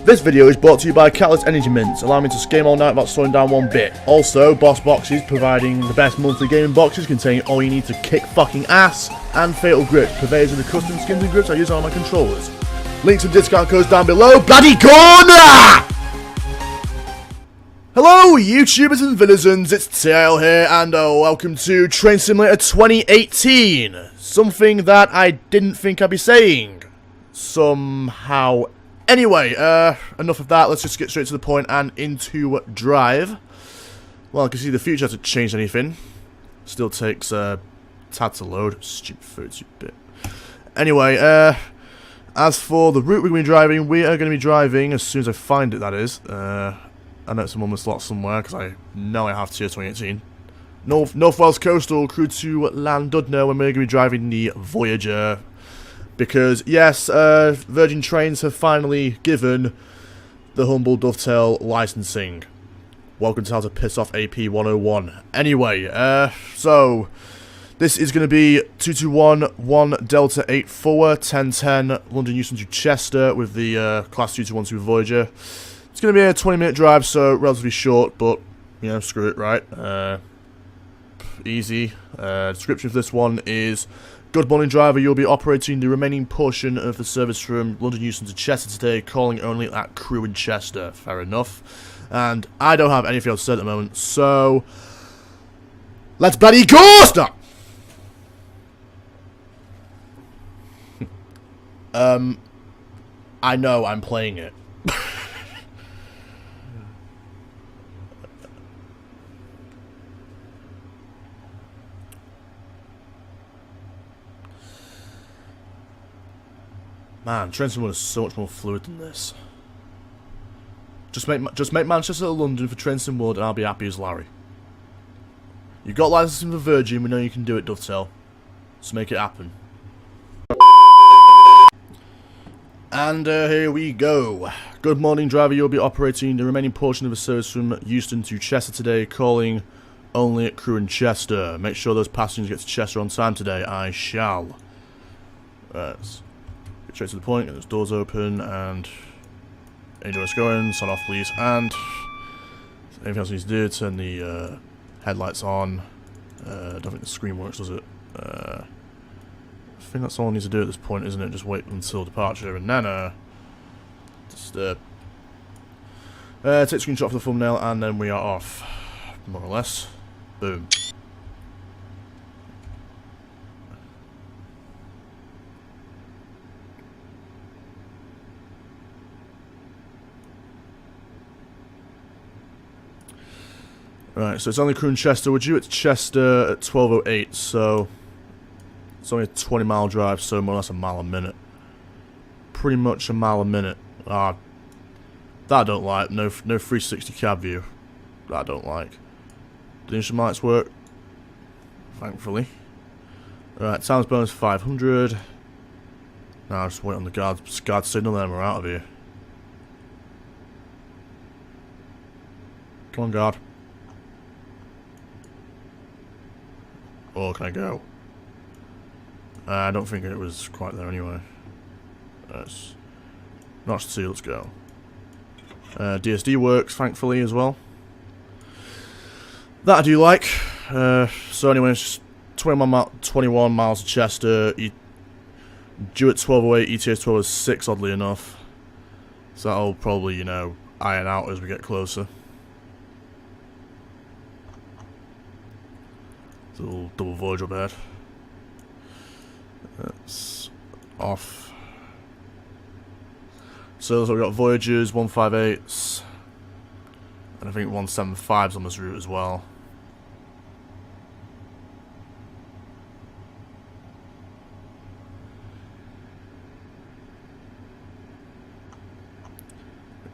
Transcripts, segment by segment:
This video is brought to you by Catalyst Energy Mints, allowing me to game all night without slowing down one bit. Also, Boss Boxes, providing the best monthly gaming boxes containing all you need to kick fucking ass, and Fatal Grips, purveyors of the custom skins and grips I use on my controllers. Links and discount codes down below. Bloody corner! Hello, YouTubers and Villisons, it's TL here, and welcome to Train Simulator 2018. Something that I didn't think I'd be saying. Somehow. Anyway, enough of that, let's just get straight to the point and into Drive. Well, I can see the future hasn't changed anything. Still takes a tad to load. Stupid 32-bit. Anyway, as for the route we're going to be driving, we are going to be driving, as soon as I find it, that is. I know it's on the slot somewhere, because I know I have to 2018. North Wales Coastal, Crewe to Llandudno, and we're going to be driving the Voyager. Because, yes, Virgin Trains have finally given the Humble Dovetail licensing. Welcome to how to piss off AP 101. Anyway, so, this is going to be 2211 Delta 8 forward, 1010 London Euston to Chester with the Class 2212 Voyager. It's going to be a 20-minute drive, so relatively short, but, you know, screw it, right? Easy. Description for this one is: good morning, driver. You'll be operating the remaining portion of the service from London Euston to Chester today, calling only at Crewe in Chester. Fair enough. And I don't have anything else to say at the moment, so let's bloody go! Stop! I know I'm playing it. Man, Train Simulator is so much more fluid than this. Just make Manchester to London for Train Simulator and I'll be happy as Larry. You got licensing for Virgin, we know you can do it, Dovetail. So make it happen. And here we go. Good morning, driver. You'll be operating the remaining portion of the service from Euston to Chester today, calling only at Crewe in Chester. Make sure those passengers get to Chester on time today. I shall. Right. Straight to the point, get those doors open, and any doors going, sign off please, and anything else you need to do, turn the headlights on. I don't think the screen works, does it? I think that's all I need to do at this point, isn't it? Just wait until departure, and then just take a screenshot for the thumbnail, and then we are off, more or less. Boom. Right, so it's only Crewe and Chester. We're due at Chester at 12:08, so it's only a 20-mile drive, so more or less a mile a minute. Pretty much a mile a minute. That I don't like. No 360 cab view. That I don't like. The instrument lights work, thankfully. Right, times bonus 500. Now just wait on the guard signal, then we're out of here. Come on, guard. Or can I go? I don't think it was quite there anyway. Notch 2, let's go. DSD works, thankfully, as well. That I do like. So anyway, it's just 21 miles to Chester. Due at 12:08, ETA 12:06, oddly enough. So that'll probably, you know, iron out as we get closer. It's a little double Voyager up ahead. That's off. So we've got Voyagers, 158s, and I think 175s on this route as well.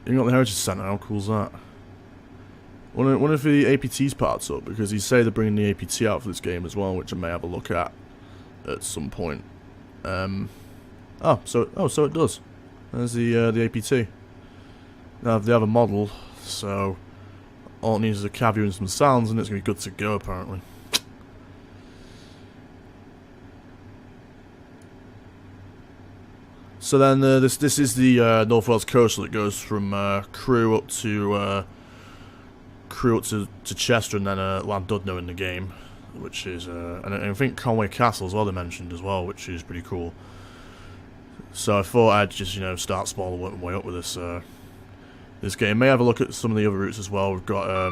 You got the Heritage Centre, how cool's that? Wonder if the APT's parts up, because you say they're bringing the APT out for this game as well, which I may have a look at some point. So it does. There's the APT. Now they have a model, so all it needs is a cab view and some sounds, and it's gonna be good to go apparently. So then this is the North Wales coastal that goes from Crewe up to Chester, and then Llandudno in the game, which is and I think Conway Castle as well they mentioned as well, which is pretty cool. So I thought I'd just start small and work my way up with this game. May have a look at some of the other routes as well. We've got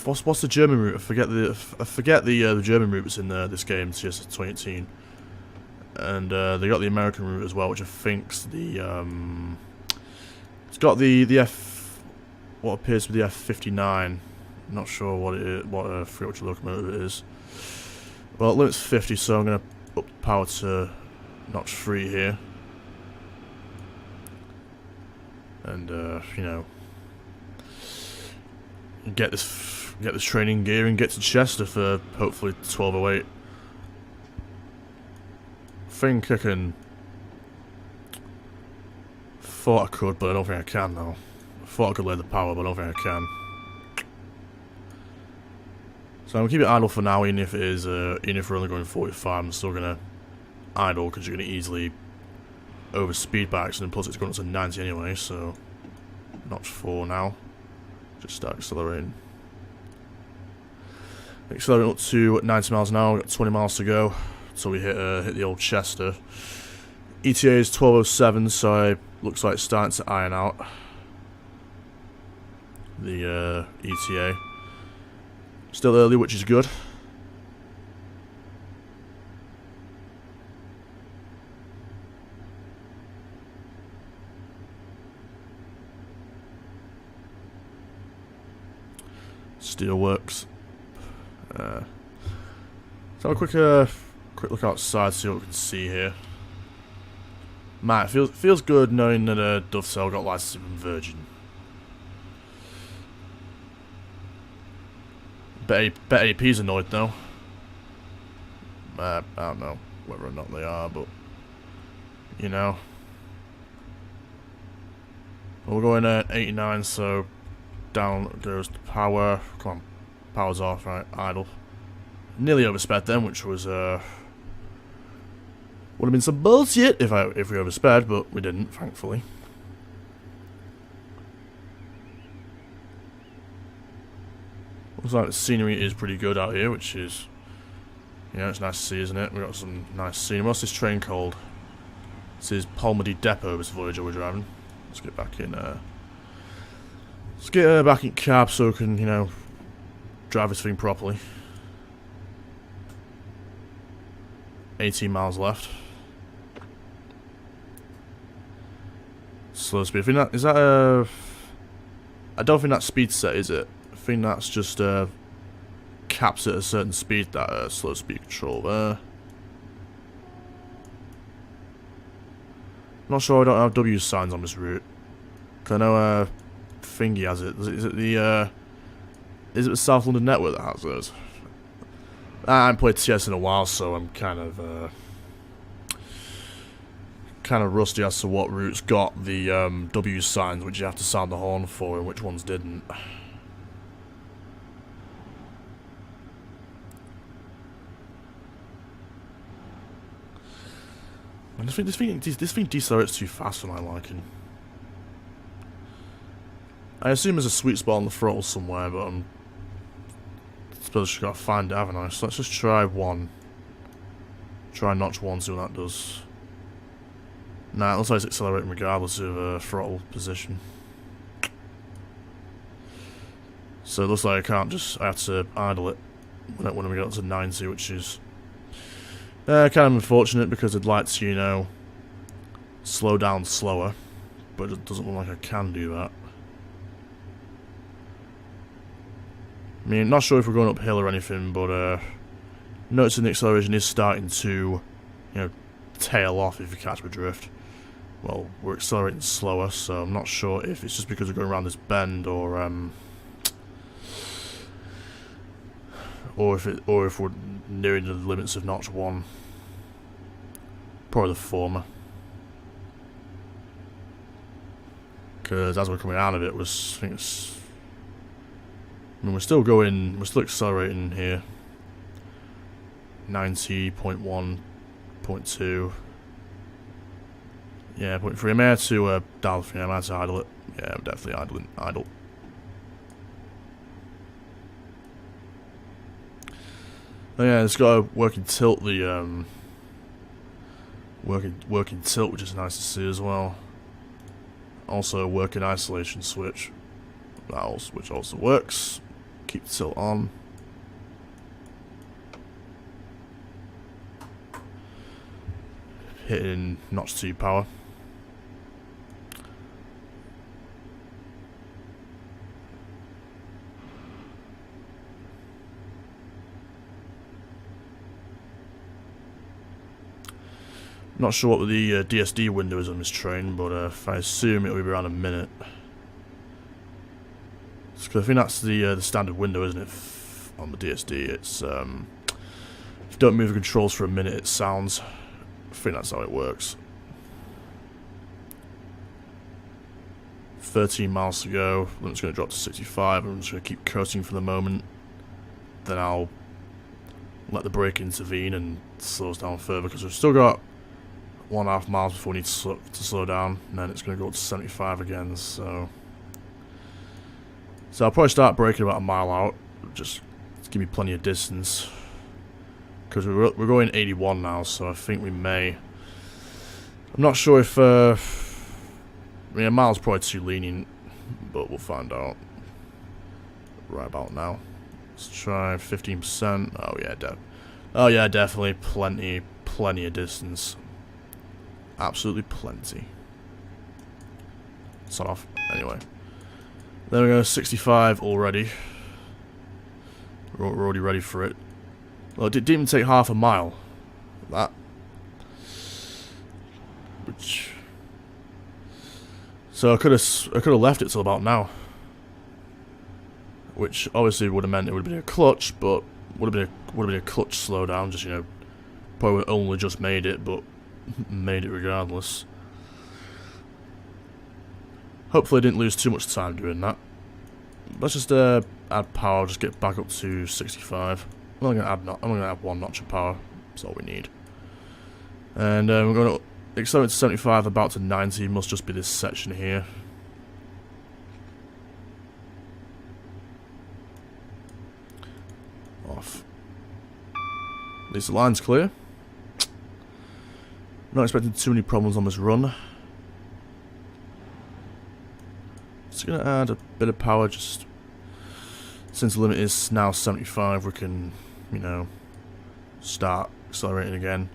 what's the German route? I forget the German route that's in this game, CS 2018. And they got the American route as well, which I think's the it's got the what appears to be the F-59. I'm not sure what it is, what free which locomotive it is. Well, it limits 50, so I'm gonna up the power to notch 3 here, and get this training gear and get to Chester for hopefully 12:08. Think I can. Thought I could, but I don't think I can now. I thought I could lay the power, but I don't think I can. So I'm gonna keep it idle for now, even if it is, even if we're only going 45. I'm still gonna idle because you're gonna easily overspeed by accident. Plus, it's going up to 90 anyway, so notch 4 now. Just start accelerating. Accelerating up to 90 miles an hour. We've got 20 miles to go. So we hit the old Chester. ETA is 12:07, so it looks like it's starting to iron out the ETA. Still early, which is good. Steelworks. So a quick look outside, see what we can see here. Man, it feels good knowing that Dovetail got licensed from Virgin. Bet AP's annoyed though. I don't know whether or not they are, but Well, we're going at 89, so down goes the power. Come on, power's off, right? Idle. Nearly oversped then, which was would have been some bullshit if we oversped, but we didn't, thankfully. Looks like the scenery is pretty good out here, which is, it's nice to see, isn't it? We've got some nice scenery. What's this train called? This is Polmody Depot, this Voyager we're driving. Let's get back in, let's get back in cab so we can, drive this thing properly. 18 miles left. Slow speed. I think that is that I don't think that's speed set, is it? I think that's just caps at a certain speed, that slow speed control there. Not sure, I don't have W signs on this route. Cause I know Thingy has it. Is it the South London network that has those? I haven't played CS in a while, so I'm kind of rusty as to what routes got the W signs, which you have to sound the horn for, and which ones didn't. I just think this thing decelerates too fast for my liking. I assume there's a sweet spot on the throttle somewhere, but I suppose I've got to find it, haven't I? So let's just try 1. Try notch 1, see what that does. Nah, it looks like it's accelerating regardless of throttle position. So it looks like I have to idle it when we get up to 90, which is kind of unfortunate because I'd like to, slow down slower, but it doesn't look like I can do that. I mean, not sure if we're going uphill or anything, but noticing the acceleration is starting to, tail off, if you catch my drift. Well, we're accelerating slower, so I'm not sure if it's just because we're going around this bend, or if we're nearing the limits of notch 1. Probably the former. Because as we're coming out of it, we're still accelerating here. 90.1, 0.2. Yeah, point 3. Am I to dial the thing? Am I to idle it? Yeah, I'm definitely idle. Oh yeah, it's got a working tilt, the working tilt, which is nice to see as well. Also a working isolation switch, which also works. Keep the tilt on. Hitting notch 2 power. Not sure what the DSD window is on this train, but if I assume it will be around a minute. Because I think that's the standard window, isn't it? On the DSD, it's if you don't move the controls for a minute, it sounds. I think that's how it works. 13 miles to go. Then it's going to drop to 65. I'm just going to keep coasting for the moment. Then I'll let the brake intervene and slow us down further because we've still got 1.5 miles before we need to slow down, and then it's going to go up to 75 again. So I'll probably start braking about a mile out, just to give me plenty of distance. Because we're going 81 now, so I think we may. I'm not sure if. I mean, a mile's probably too lenient, but we'll find out. Right about now. Let's try 15%. Oh yeah, definitely plenty of distance. Absolutely plenty. Start off anyway. Then we go 65 already. We're already ready for it. Well, it didn't even take half a mile. That. So I could have left it till about now. Which obviously would have meant it would have been a clutch, but would have been a clutch slowdown. Just, you know, probably only just made it, but made it regardless. Hopefully I didn't lose too much time doing that. Let's just add power, just get back up to 65. I'm only gonna add 1 notch of power. That's all we need. And we're going to accelerate to 75, about to 90. Must just be this section here. Off. At least the line's clear. Not expecting too many problems on this run. Just gonna add a bit of power, just since the limit is now 75, we can, you know, start accelerating again.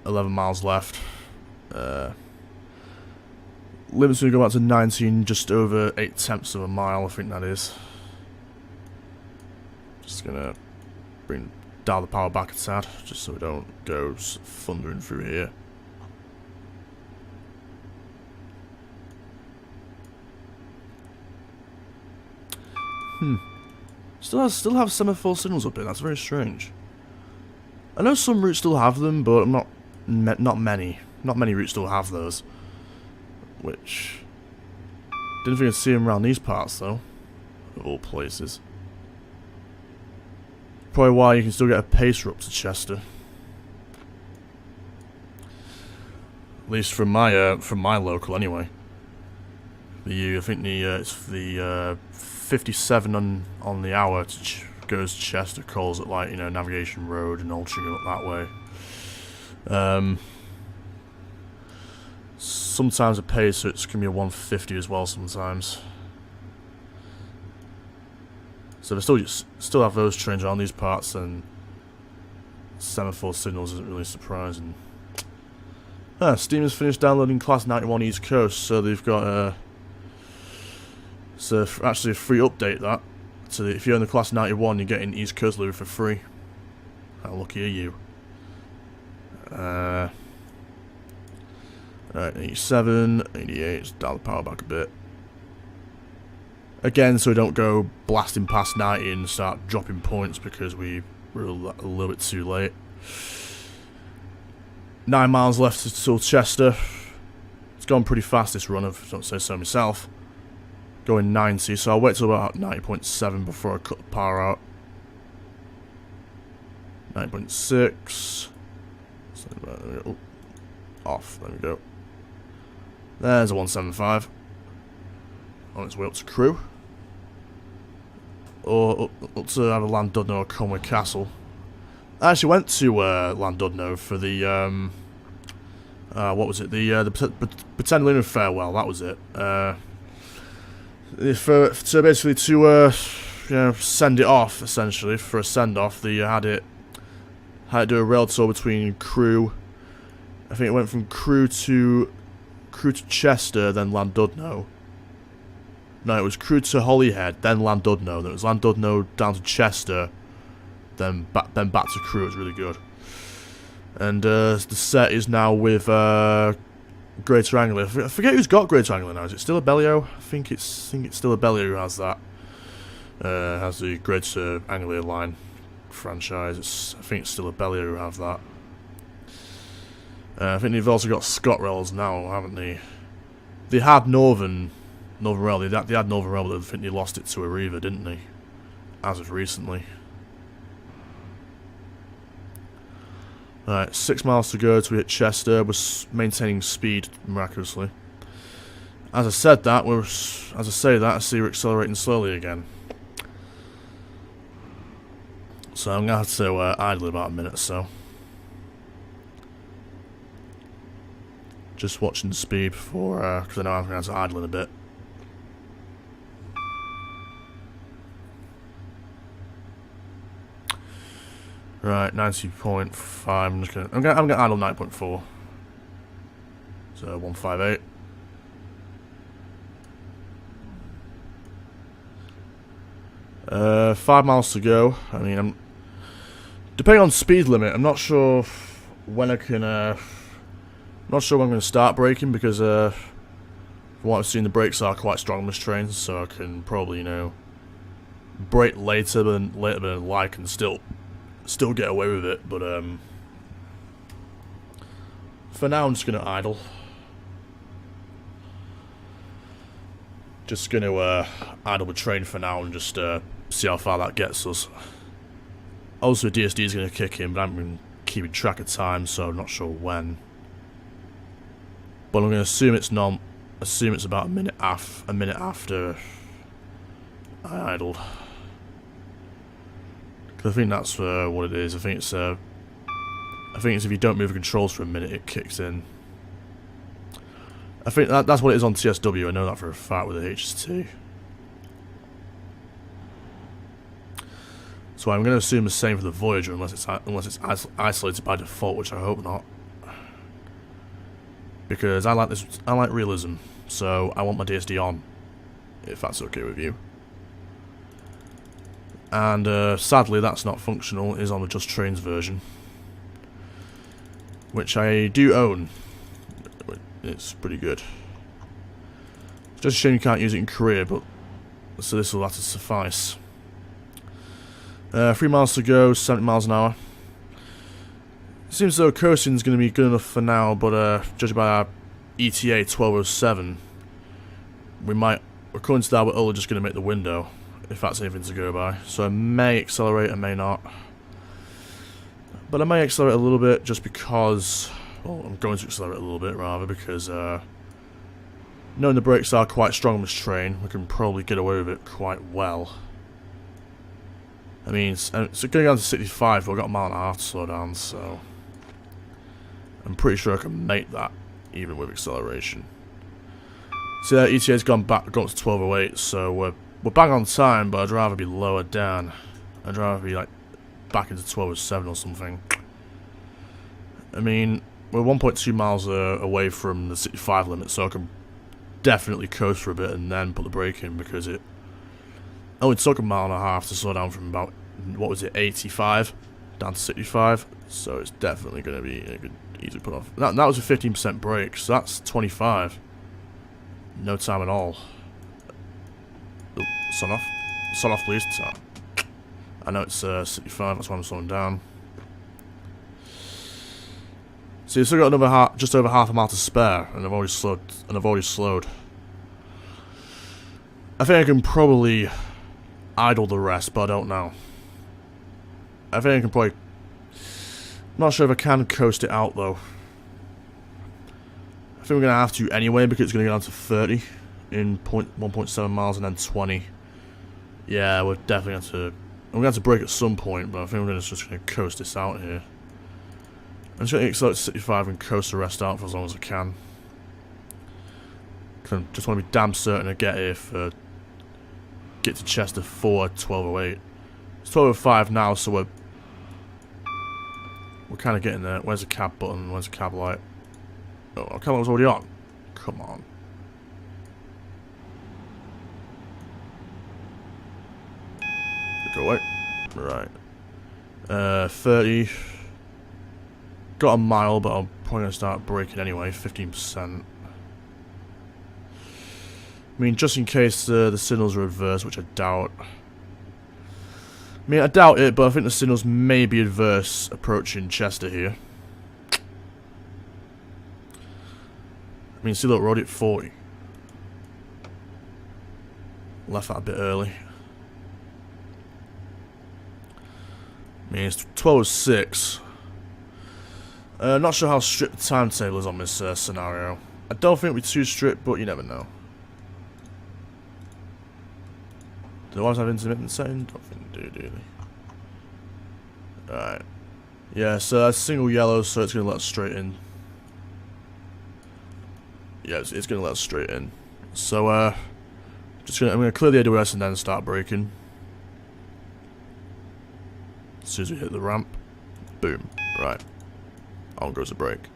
11 miles left. Limit's gonna go back to 19, just over 0.8 of a mile, I think that is. Just gonna dial the power back a tad, just so we don't go thundering through here. Still have semaphore signals up here. That's very strange. I know some routes still have them, but not many. Not many routes still have those. Which didn't think I'd see them around these parts though, of all places. Probably why you can still get a pacer up to Chester. At least from my local anyway. I think it's the 57 on the hour goes to Chester, calls it, like, you know, Navigation Road and Altrincham up that way. Sometimes a pacer it's gonna be a 150 as well sometimes. So they still have those trains around these parts, and semaphore signals isn't really surprising. Steam has finished downloading Class 91 East Coast, so they've got actually a free update that. So if you're in the Class 91, you're getting East Coast Delivery for free. How lucky are you? Alright, 87, 88, just dial the power back a bit. Again, so we don't go blasting past 90 and start dropping points because we were a little bit too late. 9 miles left till Chester. It's gone pretty fast this run, if I don't say so myself. Going 90, so I'll wait till about 90.7 before I cut the power out. 9.6. Oh, off, there we go. There's a 175. On its way up to Crewe. Or up to either Llandudno or Conway Castle. I actually went to Llandudno for the, what was it? The Pretend Lunar Farewell, that was it. So basically to, you know, send it off, essentially, for a send-off, they had to do a rail tour between Crewe. I think it went from Crewe to Chester, then Llandudno. No, it was Crewe to Holyhead, then Llandudno. Then it was Llandudno down to Chester, then back to Crewe. It was really good. And the set is now with Greater Anglia. I forget who's got Greater Anglia now. Is it still Abellio? I think it's still Abellio who has that. Has the Greater Anglia line franchise. I think it's still Abellio who have that. I think they've also got ScotRails now, haven't they? They had Northern Rail. They had Northern Rail, but I think they lost it to Arriva, didn't they? As of recently. Right, 6 miles to go till we hit Chester. We're maintaining speed miraculously. As I say that, I see we're accelerating slowly again. So I'm gonna have to idle about a minute or so. Just watching the speed before, because I know I'm gonna have to idle in a bit. Right, 90.5. I'm gonna idle 9.4. So 158. Uh, 5 miles to go. I mean, depending on speed limit, I'm not sure when I can. Not sure when I'm going to start braking because, from what I've seen, the brakes are quite strong on this train, so I can probably, you know, brake later than I like and still get away with it. But for now, I'm just going to idle. Just going to idle the train for now and just see how far that gets us. Also, DSD is going to kick in, but I haven't been keeping track of time, so I'm not sure when. But I'm going to assume it's not. Assume it's about a minute after I idled. Because I think that's what it is. I think it's if you don't move the controls for a minute, it kicks in. I think that's what it is on TSW. I know that for a fact with the HST. So I'm going to assume the same for the Voyager, unless it's isolated by default, which I hope not. Because I like realism, so I want my DSD on, if that's okay with you. And sadly, that's not functional. It is on the Just Trains version, which I do own. It's pretty good. It's just a shame you can't use it in Korea, but so this will have to suffice. 3 miles to go, 70 miles an hour. Seems as though coasting's going to be good enough for now, but judging by our ETA 1207, we might, according to that, we're only just going to make the window, if that's anything to go by. So I may accelerate, I may not. But I may accelerate a little bit just because, well, I'm going to accelerate a little bit rather, because knowing the brakes are quite strong on this train, we can probably get away with it quite well. I mean, so going down to 65, we've got a mile and a half to slow down, so I'm pretty sure I can make that, even with acceleration. So yeah, ETA's gone up to 1208, so we're bang on time, but I'd rather be lower down. I'd rather be like back into 1207 or something. I mean, we're 1.2 miles away from the 65 limit, so I can definitely coast for a bit and then put the brake in, because it only took a mile and a half to slow down from about, what was it, 85 down to 65, so it's definitely going to be a good, easy put off. That was a 15% brake, so that's 25. No time at all. Ooh, sun off. Sun off, please. I know it's 65, that's why I'm slowing down. So you've still got another just over half a mile to spare, and I've already slowed. I think I can probably idle the rest, but I don't know. I think I can probably. I'm not sure if I can coast it out though. I think we're going to have to anyway, because it's going to go down to 30 in 1.7 miles and then 20. Yeah, we're definitely going to... I'm going to have to brake at some point, but I think we're just going to coast this out here. I'm just going to accelerate 65 and coast the rest out for as long as I can. I just want to be damn certain to get here for... Get to Chester for 12:08. It's 12:05 now, so we're kind of getting there. Where's the cab button? Where's the cab light? Oh, the cab light was already on. Come on. Go away. Right. 30. Got a mile, but I'm probably going to start braking anyway. 15%. I mean, just in case the signals are adverse, which I doubt. I mean, I doubt it, but I think the signals may be adverse approaching Chester here. I mean, see, look, we're already at 40. Left that a bit early. I mean, it's 12:06. Not sure how strict the timetable is on this scenario. I don't think it'll be too strict, but you never know. Do the ones have intermittent setting? Don't think they do they? Alright. Yeah, so that's single yellow, so it's going to let us straight in. Yeah, it's going to let us straight in. So, I'm going to clear the AWS and then start braking. As soon as we hit the ramp. Boom. Right. On goes the brake.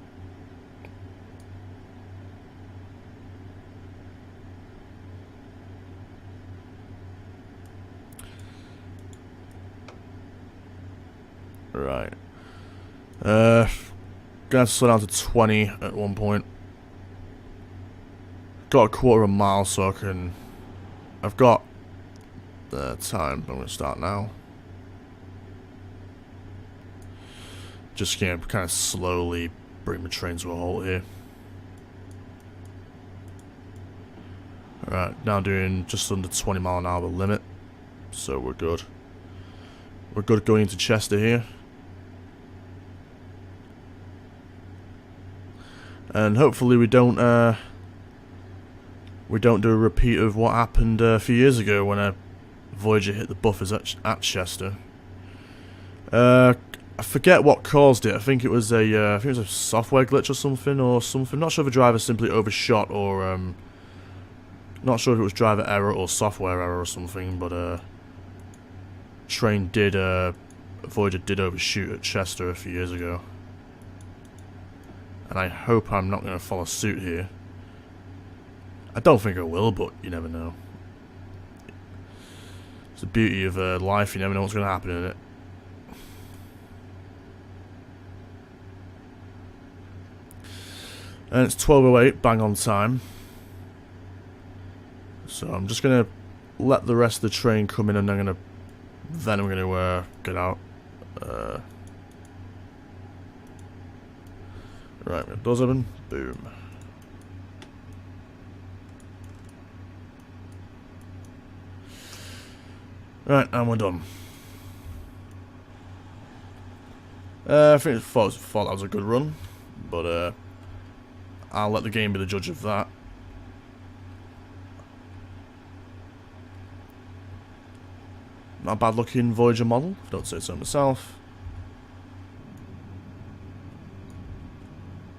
Right. Gonna have to slow down to 20 at one point. Got a quarter of a mile, so I can... I've got the time, but I'm gonna start now. Just gonna kind of slowly bring my train to a halt here. Alright, now doing just under 20 mile an hour limit. So we're good. We're good going into Chester here. And hopefully we don't do a repeat of what happened a few years ago when a Voyager hit the buffers at Chester. I forget what caused it. I think it was a software glitch or something. Not sure if the driver simply overshot or not sure if it was driver error or software error or something. But Voyager did overshoot at Chester a few years ago. And I hope I'm not going to follow suit here. I don't think I will, but you never know. It's the beauty of life, you never know what's going to happen in it. And it's 12:08, bang on time. So I'm just going to let the rest of the train come in and then I'm going to get out. Right, we have doors open. Boom. Right, and we're done. I think thought that was a good run, but I'll let the game be the judge of that. Not a bad looking Voyager model, if I don't say so myself.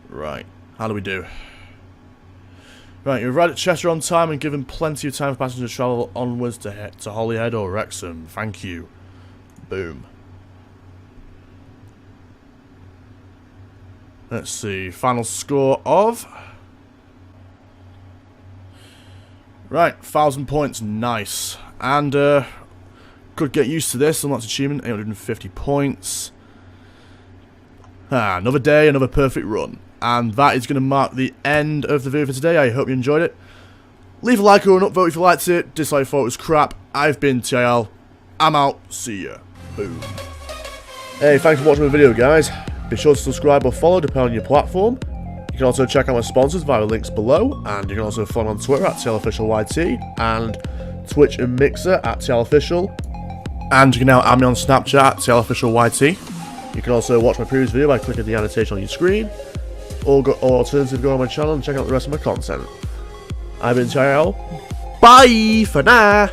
Right, how do we do? Right, you've arrived at Chester on time and given plenty of time for passengers to travel onwards to Holyhead or Wrexham. Thank you. Boom. Let's see, final score of... Right, 1,000 points, nice. And, could get used to this, unlocked achievement, 850 points. Another day, another perfect run. And that is going to mark the end of the video for today. I hope you enjoyed it. Leave a like or an upvote if you liked it. Dislike if you thought it was crap. I've been TIL. I'm out. See ya. Boom. Hey, thanks for watching the video, guys. Be sure to subscribe or follow depending on your platform. You can also check out my sponsors via the links below. And you can also follow me on Twitter at TLOfficialYT. And Twitch and Mixer at TLOfficial. And you can now add me on Snapchat at TLOfficialYT. You can also watch my previous video by clicking the annotation on your screen. or alternatively go on my channel and check out the rest of my content. I've been Tyrell. Bye for now.